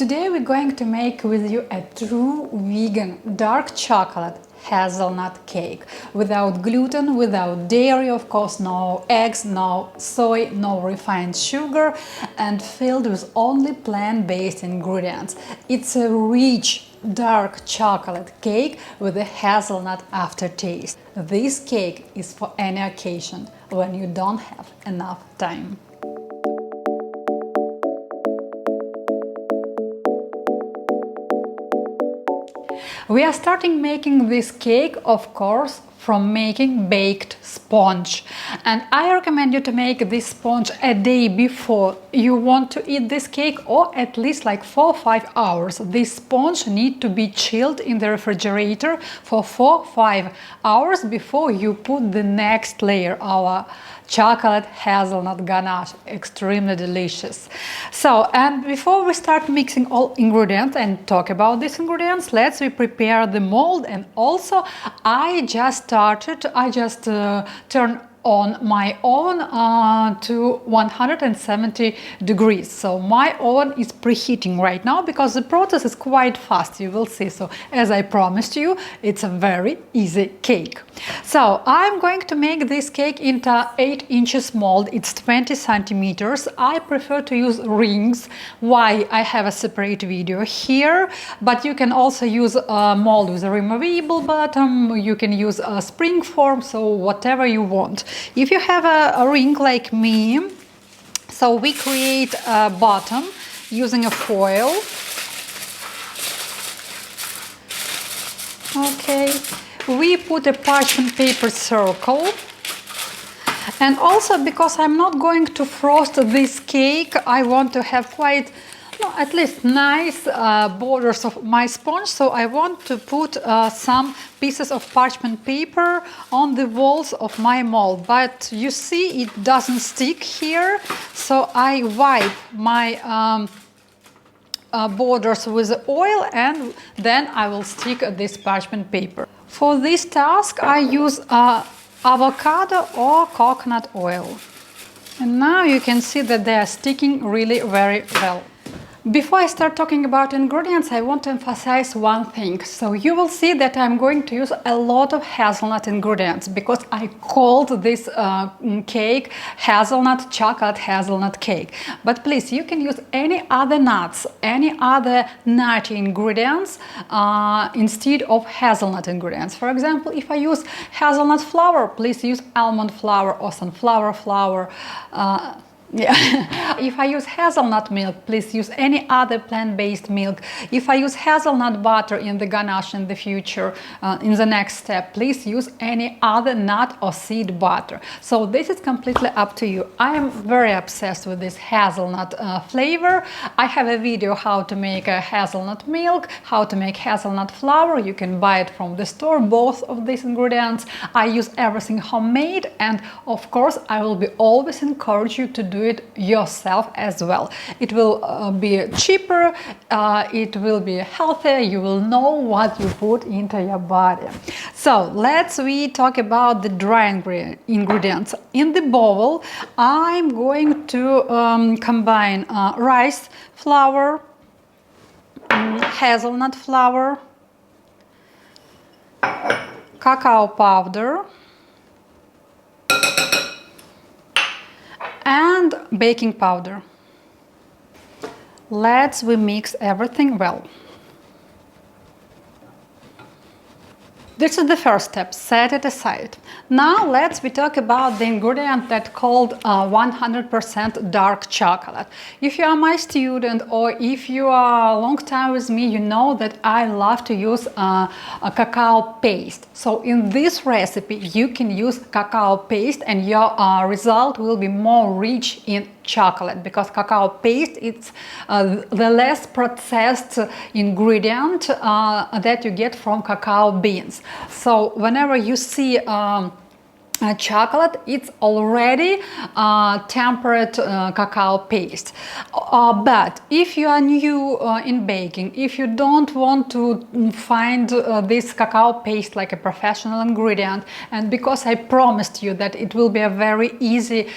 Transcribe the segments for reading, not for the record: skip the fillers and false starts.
Today we're going to make with you a true vegan dark chocolate hazelnut cake without gluten, without dairy, of course, no eggs, no soy, no refined sugar, and filled with only plant-based ingredients. It's a rich dark chocolate cake with a hazelnut aftertaste. This cake is for any occasion when you don't have enough time. We are starting making this cake, of course, from making baked sponge. And I recommend you to make this sponge a day before you want to eat this cake, or at least like 4 or 5 hours. This sponge needs to be chilled in the refrigerator for 4 or 5 hours before you put the next layer, our chocolate hazelnut ganache. Extremely delicious. So, and before we start mixing all ingredients and talk about these ingredients, let's prepare the mold. And also I just turned on my oven to 170 degrees. So my oven is preheating right now because the process is quite fast, you will see. So as I promised you, it's a very easy cake. So I'm going to make this cake into 8 inches mold. It's 20 centimeters. I prefer to use rings. Why? I have a separate video here, but you can also use a mold with a removable bottom. You can use a spring form, so whatever you want. If you have a ring like me, so we create a bottom using a foil. Okay, we put a parchment paper circle. And also, because I'm not going to frost this cake, I want to have quite at least nice borders of my sponge, so I want to put some pieces of parchment paper on the walls of my mold. But you see, it doesn't stick here, so I wipe my borders with oil, and then I will stick this parchment paper. For this task I use avocado or coconut oil, and now you can see that they are sticking really very well. Before I start talking about ingredients, I want to emphasize one thing. So you will see that I'm going to use a lot of hazelnut ingredients because I called this cake chocolate hazelnut cake. But please, you can use any other nuts, any other nutty ingredients instead of hazelnut ingredients. For example, if I use hazelnut flour, please use almond flour or sunflower flour. If I use hazelnut milk, please use any other plant-based milk. If I use hazelnut butter in the ganache in the future, in the next step, please use any other nut or seed butter. So this is completely up to you. I am very obsessed with this hazelnut flavor. I have a video how to make a hazelnut milk, how to make hazelnut flour. You can buy it from the store, both of these ingredients. I use everything homemade, and of course I will always encourage you to do it yourself as well. It will be cheaper, it will be healthier, you will know what you put into your body. So let's talk about the dry ingredients. In the bowl I'm going to combine rice flour, hazelnut flour, cacao powder, and baking powder. Let's mix everything well. This is the first step, set it aside. Now let's talk about the ingredient that called 100% dark chocolate. If you are my student or if you are a long time with me, you know that I love to use a cacao paste. So in this recipe you can use cacao paste and your result will be more rich in chocolate, because cacao paste is the less processed ingredient that you get from cacao beans. So whenever you see chocolate, it's already tempered cacao paste. But if you are new in baking, if you don't want to find this cacao paste like a professional ingredient, and because I promised you that it will be a very easy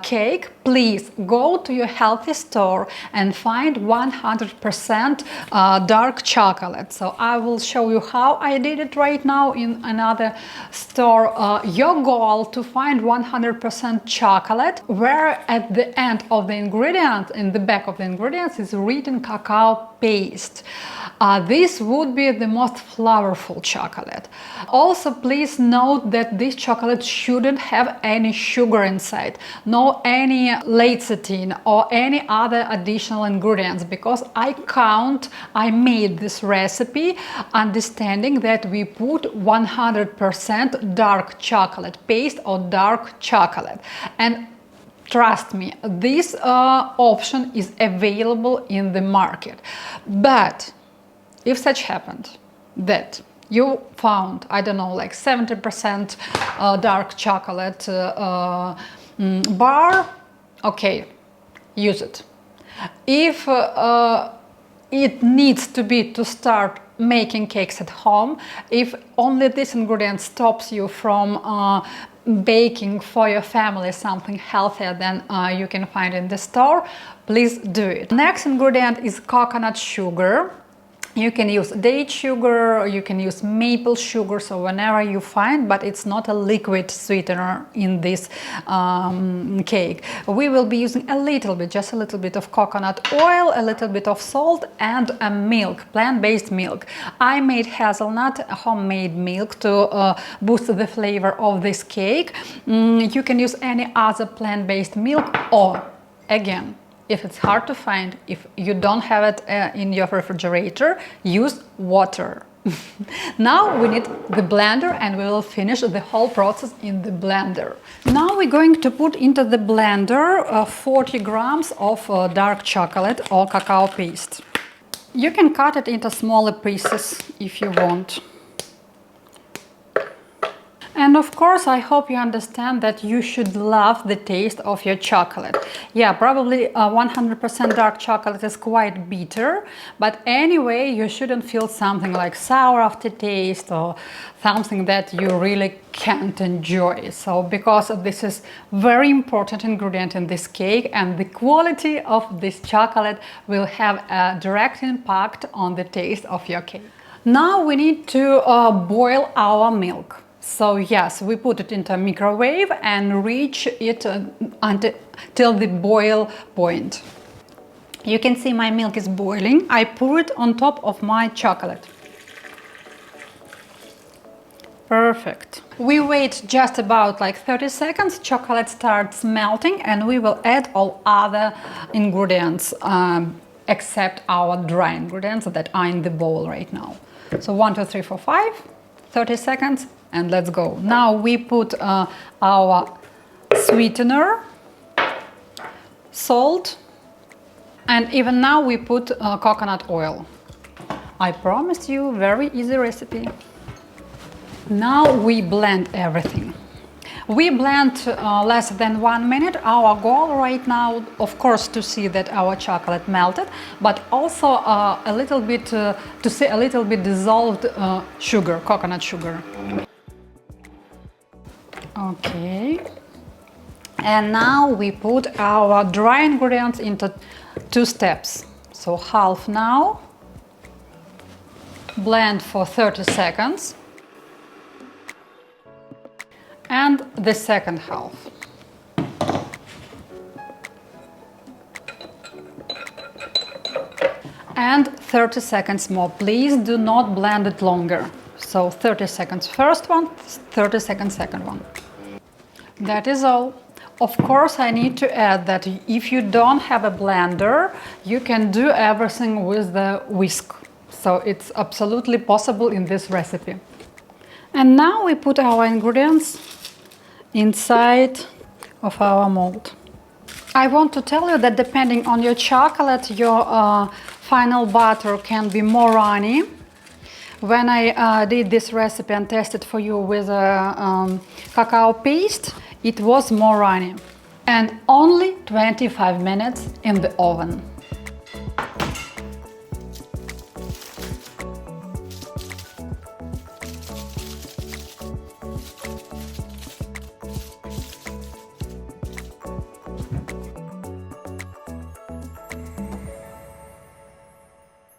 cake, please go to your healthy store and find 100% dark chocolate. So I will show you how I did it right now in another store. Your goal to find 100% chocolate, where at the end of the ingredient, in the back of the ingredients, is written cacao paste. This would be the most flavorful chocolate. Also, please note that this chocolate shouldn't have any sugar inside, no any lecithin or any other additional ingredients, because I made this recipe understanding that we put 100% dark chocolate paste or dark chocolate. And trust me, this option is available in the market. But if such happened that you found, I don't know, like 70% dark chocolate bar, okay, use it. If it needs to be to start making cakes at home, if only this ingredient stops you from baking for your family something healthier than you can find in the store, please do it. Next ingredient is coconut sugar. You can use date sugar, or you can use maple sugar, so whenever you find, but it's not a liquid sweetener in this cake. We will be using a little bit, just a little bit of coconut oil, a little bit of salt, and a milk, plant-based milk. I made hazelnut homemade milk to boost the flavor of this cake. You can use any other plant-based milk, or again, if it's hard to find, if you don't have it in your refrigerator, use water. Now we need the blender, and we will finish the whole process in the blender. Now we're going to put into the blender 40 grams of dark chocolate or cacao paste. You can cut it into smaller pieces if you want. And of course, I hope you understand that you should love the taste of your chocolate. Yeah, probably 100% dark chocolate is quite bitter, but anyway, you shouldn't feel something like sour aftertaste or something that you really can't enjoy. So, because this is very important ingredient in this cake, and the quality of this chocolate will have a direct impact on the taste of your cake. Now we need to boil our milk. So yes, we put it into a microwave and reach it till the boil point. You can see my milk is boiling. I pour it on top of my chocolate. Perfect. We wait just about like 30 seconds, chocolate starts melting, and we will add all other ingredients except our dry ingredients that are in the bowl right now. So 1, 2, 3, 4, 5, 30 seconds. And let's go. Now we put our sweetener, salt, and even now we put coconut oil. I promised you, very easy recipe. Now we blend everything. We blend less than 1 minute. Our goal right now, of course, to see that our chocolate melted, but also a little bit to see a little bit dissolved sugar, coconut sugar. Okay, and now we put our dry ingredients into 2 steps. So half now, blend for 30 seconds, and the second half. And 30 seconds more. Please do not blend it longer. So 30 seconds first one, 30 seconds second one. That is all. Of course, I need to add that if you don't have a blender, you can do everything with the whisk. So it's absolutely possible in this recipe. And now we put our ingredients inside of our mold. I want to tell you that depending on your chocolate, your final batter can be more runny. When I did this recipe and tested for you with cacao paste, it was more runny. And only 25 minutes in the oven.